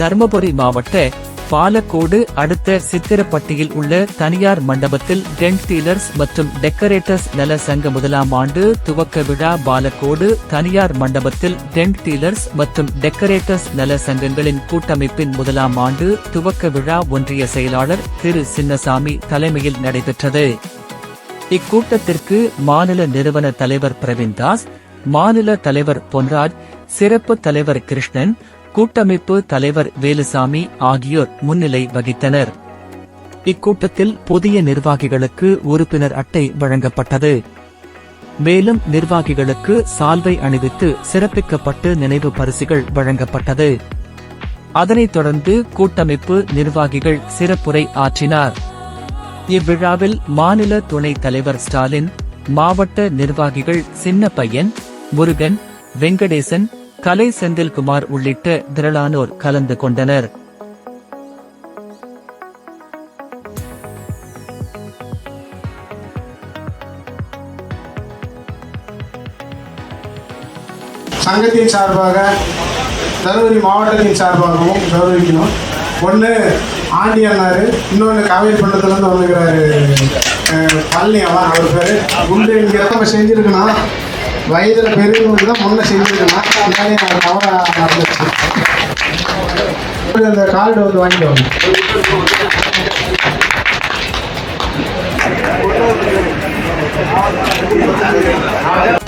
தர்மபுரி மாவட்ட பாலக்கோடு அடுத்த சித்திரப்பட்டியில் உள்ள தனியார் மண்டபத்தில் டென்ட் டீலர்ஸ் மற்றும் டெக்கரேட்டர்ஸ் நல சங்க முதலாம் ஆண்டு துவக்க விழா. பாலக்கோடு தனியார் மண்டபத்தில் டென்ட் டீலர்ஸ் மற்றும் டெக்கரேட்டர்ஸ் நல சங்கங்களின் கூட்டமைப்பின் முதலாம் ஆண்டு துவக்க விழா ஒன்றிய செயலாளர் திரு சின்னசாமி தலைமையில் நடைபெற்றது. இக்கூட்டத்திற்கு மாநில நிறுவன தலைவர் பிரவீன்தாஸ், மாநில தலைவர் பொன்ராஜ், சிறப்பு தலைவர் கிருஷ்ணன், கூட்டமைப்பு தலைவர் வேலுசாமி ஆகியோர் முன்னிலை வகித்தனர். இக்கூட்டத்தில் புதிய நிர்வாகிகளுக்கு உறுப்பினர் அட்டை வழங்கப்பட்டது. மேலும் நிர்வாகிகளுக்கு சால்வை அணிவித்து சிறப்பிக்கப்பட்டு நினைவு பரிசுகள் வழங்கப்பட்டது. அதனைத் தொடர்ந்து கூட்டமைப்பு நிர்வாகிகள் சிறப்புரை ஆற்றினார். இவ்விழாவில் மாநில துணைத் தலைவர் ஸ்டாலின், மாவட்ட நிர்வாகிகள் சின்னப்பையன், முருகன், வெங்கடேசன், கலை செந்தில்குமார் உள்ளிட்ட திரளானோர் கலந்து கொண்டனர். சங்கத்தின் சார்பாக தருமபுரி மாவட்டத்தின் சார்பாகவும் கௌரவிக்கணும். ஒன்று ஆண்டி அண்ணாரு, இன்னொன்று காவேரி பண்டத்துலேருந்து வந்துக்கிறாரு பழனியவன், அவர் பேர் குண்டு. இங்கே நம்ம செஞ்சுருக்கணும், வயதில் பெரியவங்களுக்கு தான் முன்னே செஞ்சுருக்கணும். முன்னாடி நான் தவறாக நடந்துச்சு. அந்த கார்டு வந்து வாங்கிட்டு வாங்க.